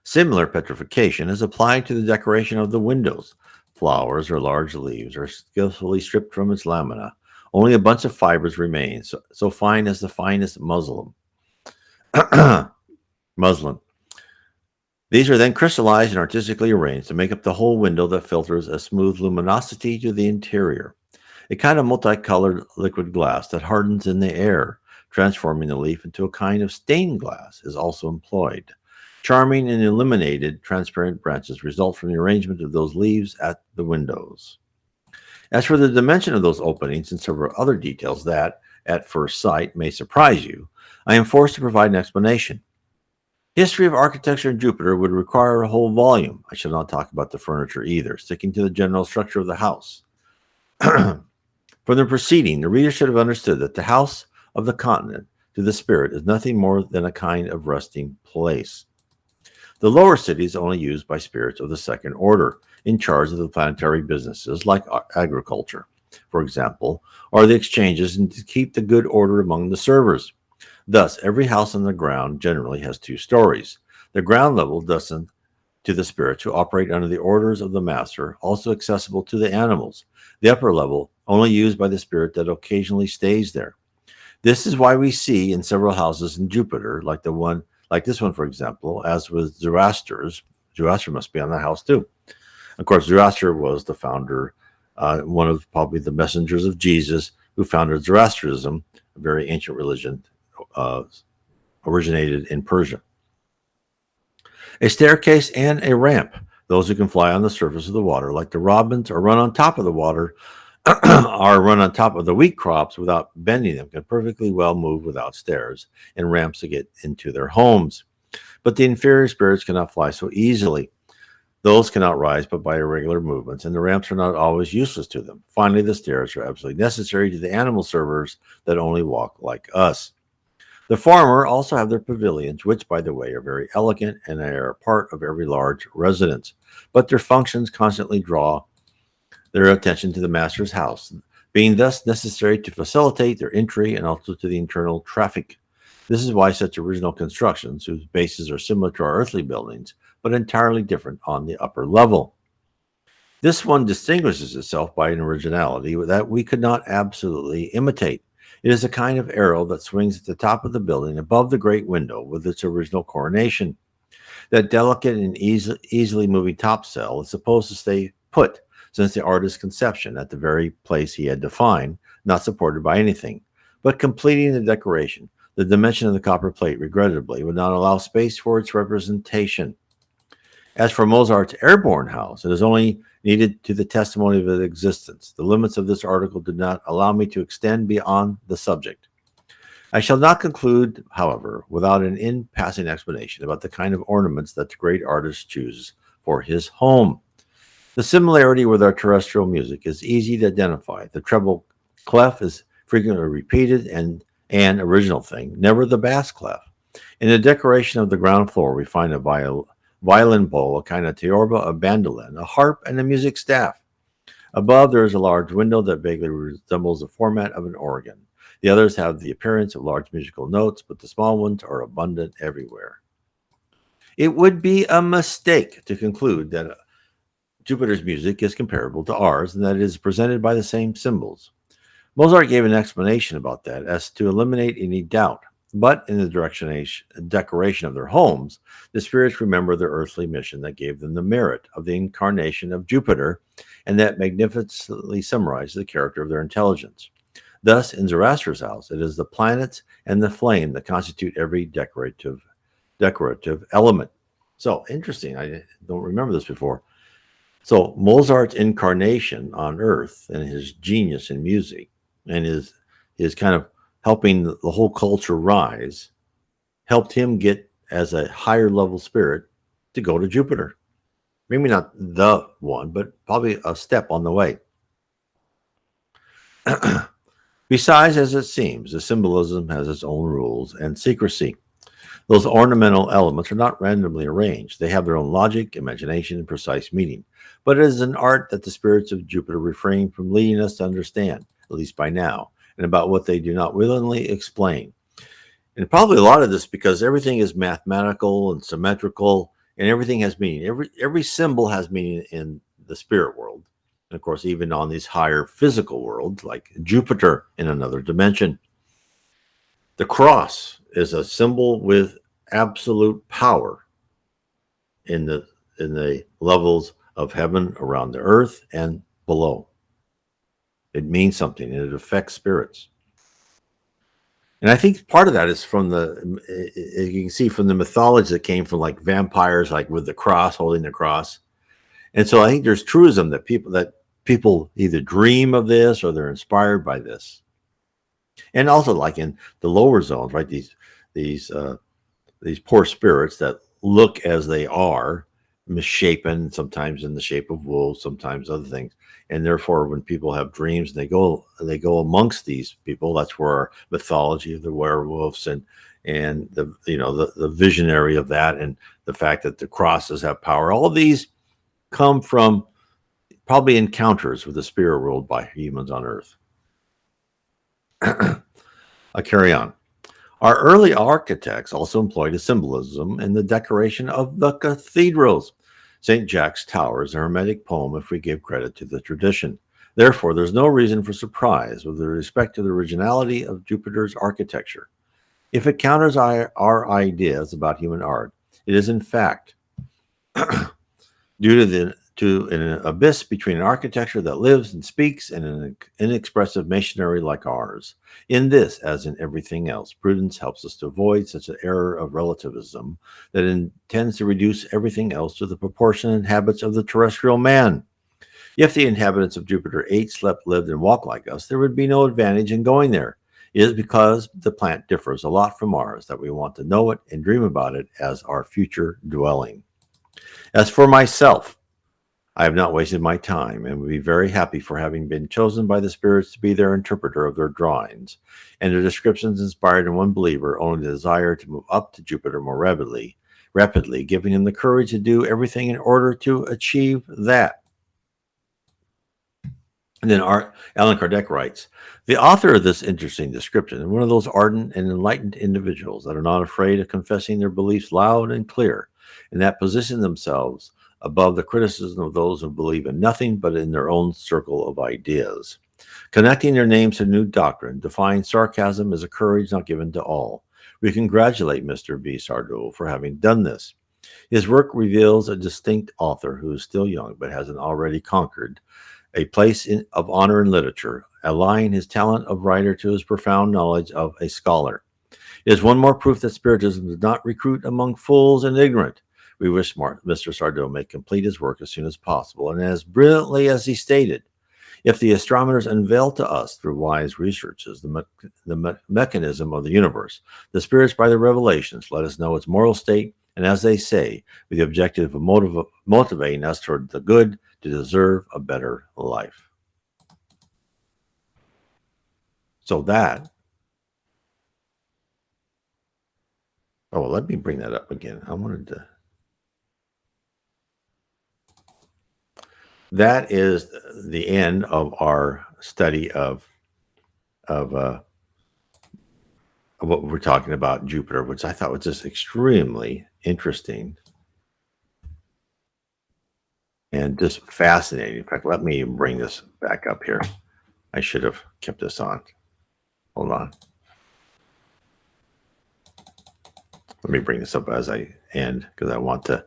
Similar petrification is applied to the decoration of the windows. Flowers or large leaves are skillfully stripped from its lamina. Only a bunch of fibers remain, so fine as the finest muslin. These are then crystallized and artistically arranged to make up the whole window that filters a smooth luminosity to the interior. A kind of multicolored liquid glass that hardens in the air, transforming the leaf into a kind of stained glass, is also employed. Charming and illuminated transparent branches result from the arrangement of those leaves at the windows. As for the dimension of those openings and several other details that, at first sight, may surprise you, I am forced to provide an explanation. History of architecture in Jupiter would require a whole volume. I shall not talk about the furniture either, sticking to the general structure of the house. From the preceding, the reader should have understood that the house of the continent to the spirit is nothing more than a kind of resting place. The lower city is only used by spirits of the second order. in charge of the planetary businesses like agriculture, for example, or the exchanges, and to keep the good order among the servers. Thus, every house on the ground generally has two stories. The ground level destined to the spirits who operate under the orders of the master, also accessible to the animals. The upper level only used by the spirit that occasionally stays there. This is why we see in several houses in Jupiter, like this one, for example, as with Zoroaster's. Zoroaster must be on the house too. Of course, Zoroaster was the founder, one of probably the messengers of Jesus, who founded Zoroastrianism, a very ancient religion, originated in Persia. A staircase and a ramp. Those who can fly on the surface of the water, like the robins, or run on top of the water, or run on top of the wheat crops without bending them, can perfectly well move without stairs and ramps to get into their homes. But the inferior spirits cannot fly so easily. Those cannot rise but by irregular movements, and the ramps are not always useless to them. Finally, the stairs are absolutely necessary to the animal servers that only walk like us. The former also have their pavilions, which, by the way, are very elegant and they are a part of every large residence. But their functions constantly draw their attention to the master's house, being thus necessary to facilitate their entry and also to the internal traffic. This is why such original constructions, whose bases are similar to our earthly buildings, but entirely different on the upper level. This one distinguishes itself by an originality that we could not absolutely imitate. It is a kind of arrow that swings at the top of the building above the great window with its original coronation. That delicate and easily moving top cell is supposed to stay put since the artist's conception at the very place he had defined, not supported by anything. But completing the decoration, the dimension of the copper plate, regrettably, would not allow space for its representation. As for Mozart's airborne house, it is only needed to the testimony of its existence. The limits of this article do not allow me to extend beyond the subject. I shall not conclude, however, without an in-passing explanation about the kind of ornaments that the great artist chooses for his home. The similarity with our terrestrial music is easy to identify. The treble clef is frequently repeated and an original thing, never the bass clef. In the decoration of the ground floor, we find a violin bowl, a kind of theorba, a bandolin, a harp, and a music staff. Above, there is a large window that vaguely resembles the format of an organ. The others have the appearance of large musical notes, but the small ones are abundant everywhere. It would be a mistake to conclude that Jupiter's music is comparable to ours and that it is presented by the same symbols. Mozart gave an explanation about that as to eliminate any doubt. But in the decoration of their homes, the spirits remember their earthly mission that gave them the merit of the incarnation of Jupiter, and that magnificently summarizes the character of their intelligence. Thus, in Zoroaster's house, it is the planets and the flame that constitute every decorative element. So, interesting. I don't remember this before. So, Mozart's incarnation on Earth and his genius in music and his kind of helping the whole culture rise, helped him get, as a higher level spirit, to go to Jupiter. Maybe not the one, but probably a step on the way. Besides, as it seems, the symbolism has its own rules and secrecy. Those ornamental elements are not randomly arranged. They have their own logic, imagination, and precise meaning. But it is an art that the spirits of Jupiter refrain from leading us to understand, at least by now, and about what they do not willingly explain. And probably a lot of this because everything is mathematical and symmetrical, and everything has meaning. Every symbol has meaning in the spirit world. And of course, even on these higher physical worlds, like Jupiter in another dimension. The cross is a symbol with absolute power in the levels of heaven around the earth and below. It means something, and it affects spirits. And I think part of that is from you can see from the mythology that came from like vampires, like with the cross, holding the cross. And so I think there's truism that people either dream of this or they're inspired by this. And also like in the lower zones, right? These poor spirits that look as they are, misshapen, sometimes in the shape of wolves, sometimes other things. And therefore, when people have dreams, they go amongst these people. That's where our mythology of the werewolves and the visionary of that, and the fact that the crosses have power. All of these come from probably encounters with the spirit world by humans on Earth. I'll carry on. Our early architects also employed a symbolism in the decoration of the cathedrals. St. Jack's Tower is a Hermetic poem if we give credit to the tradition. Therefore, there's no reason for surprise with respect to the originality of Jupiter's architecture. If it counters our ideas about human art, it is in fact due to an abyss between an architecture that lives and speaks and an inexpressive masonry like ours. In this, as in everything else, prudence helps us to avoid such an error of relativism that intends to reduce everything else to the proportion and habits of the terrestrial man. If the inhabitants of Jupiter ate, slept, lived, and walked like us, there would be no advantage in going there. It is because the planet differs a lot from ours that we want to know it and dream about it as our future dwelling. As for myself, I have not wasted my time and would be very happy for having been chosen by the spirits to be their interpreter of their drawings, and their descriptions inspired in one believer only the desire to move up to Jupiter more rapidly, giving him the courage to do everything in order to achieve that. And then Allan Kardec writes, the author of this interesting description is one of those ardent and enlightened individuals that are not afraid of confessing their beliefs loud and clear, and that position themselves above the criticism of those who believe in nothing but in their own circle of ideas. Connecting their names to new doctrine, defying sarcasm is a courage not given to all. We congratulate Mr. V. Sardou for having done this. His work reveals a distinct author who is still young but hasn't already conquered a place of honor in literature, allying his talent of writer to his profound knowledge of a scholar. It is one more proof that Spiritism does not recruit among fools and ignorant. We wish Mr. Sardou may complete his work as soon as possible, and as brilliantly as he stated. If the astronomers unveil to us through wise researches the mechanism of the universe, the spirits by their revelations let us know its moral state, and as they say, with the objective of motivating us toward the good to deserve a better life. So that, let me bring that up again. I wanted to. That is the end of our study of what we're talking about, Jupiter, which I thought was just extremely interesting and just fascinating. In fact, let me bring this back up here. I should have kept this on. Hold on. Let me bring this up as I end, because I want to,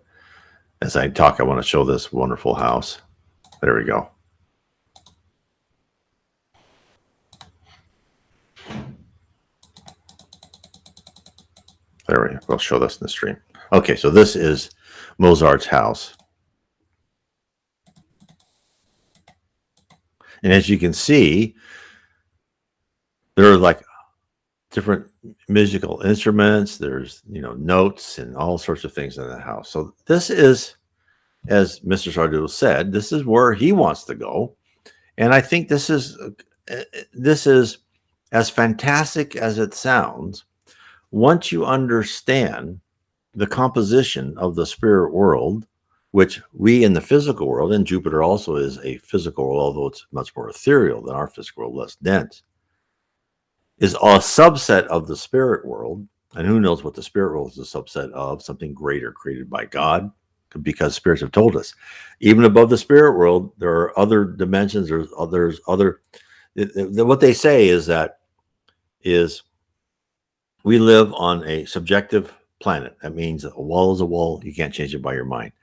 as I talk, I want to show this wonderful house. There we go. There we go. We'll show this in the stream. Okay, so this is Mozart's house. And as you can see, there are like different musical instruments. There's, notes and all sorts of things in the house. So this is, as Mr. Sardou said, this is where he wants to go. And I think this is as fantastic as it sounds. Once you understand the composition of the spirit world, which we in the physical world, and Jupiter also is a physical world, although it's much more ethereal than our physical world, less dense, is a subset of the spirit world. And who knows what the spirit world is a subset of, something greater created by God, because spirits have told us. Even above the spirit world, there are other dimensions, there's other, what they say is that we live on a subjective planet. That means a wall is a wall. You can't change it by your mind.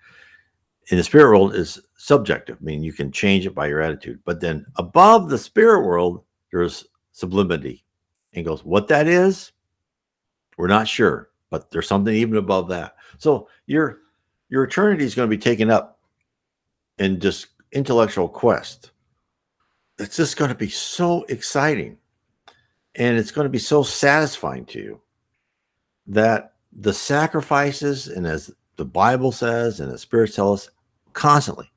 In the spirit world is subjective. I mean, you can change it by your attitude. But then above the spirit world, there's sublimity. And goes, what that is, we're not sure. But there's something even above that. So your eternity is going to be taken up in just intellectual quest. It's just going to be so exciting. And it's going to be so satisfying to you that the sacrifices, and as the Bible says and the spirits tell us constantly,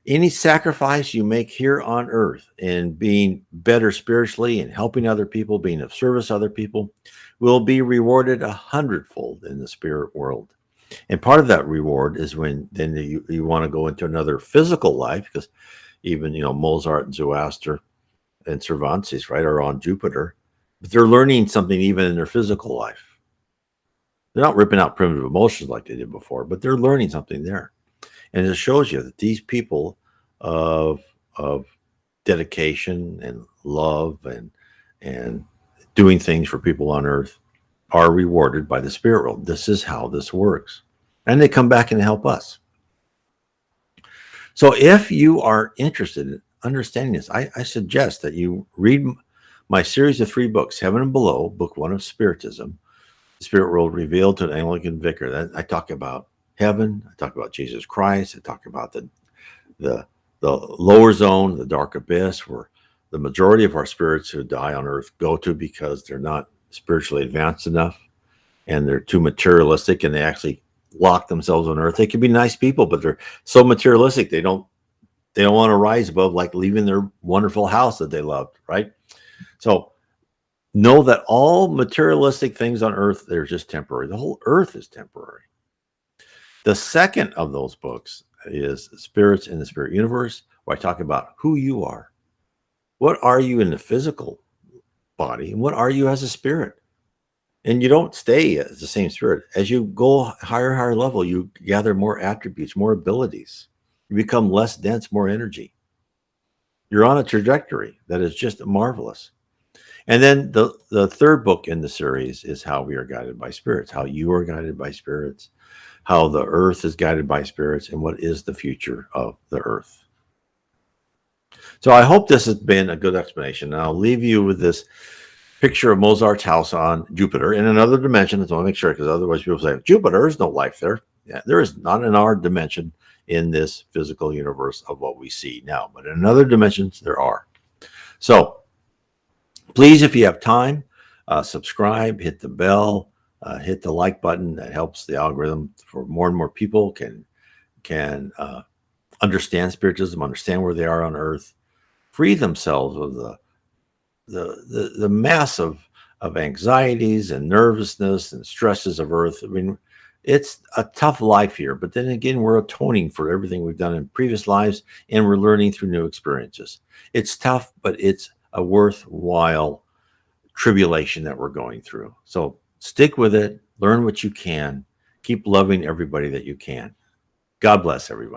any sacrifice you make here on earth in being better spiritually and helping other people, being of service to other people, will be rewarded 100-fold in the spirit world. And part of that reward is when then you want to go into another physical life, because Even, Mozart and Zoroaster and Cervantes, right, are on Jupiter, but they're learning something even in their physical life. They're not ripping out primitive emotions like they did before, but they're learning something there. And it shows you that these people of dedication and love and doing things for people on earth are rewarded by the spirit world. This is how this works. And they come back and help us. So if you are interested in understanding this, I suggest that you read my series of 3 books, Heaven and Below, book 1 of Spiritism, The Spirit World Revealed to an Anglican Vicar. That I talk about heaven, I talk about Jesus Christ, I talk about the lower zone, the dark abyss, where the majority of our spirits who die on earth go to because they're not spiritually advanced enough and they're too materialistic, and they actually lock themselves on earth. They can be nice people, but they're so materialistic they don't want to rise above, like leaving their wonderful house that they loved, right? So know that all materialistic things on earth, they're just temporary. The whole earth is temporary. The second of those books is Spirits in the Spirit Universe, where I talk about who you are. What are you in the physical body, and what are you as a spirit? And you don't stay as the same spirit. As you go higher level, you gather more attributes, more abilities. You become less dense, more energy. You're on a trajectory that is just marvelous. And then the third book in the series is How We Are Guided by Spirits, how you are guided by spirits, how the earth is guided by spirits, and what is the future of the earth. So I hope this has been a good explanation. And I'll leave you with this picture of Mozart's house on Jupiter in another dimension. I want to make sure, because otherwise people say, Jupiter, there's no life there. Yeah, there is not in our dimension in this physical universe of what we see now, but in other dimensions there are. So please, if you have time, subscribe, hit the bell, hit the like button. That helps the algorithm for more and more people can understand Spiritism, understand where they are on earth, free themselves of the mass of anxieties and nervousness and stresses of earth. I mean, it's a tough life here, but then again, we're atoning for everything we've done in previous lives, and we're learning through new experiences. It's tough, but it's a worthwhile tribulation that we're going through. So stick with it, learn what you can, keep loving everybody that you can. God bless everybody.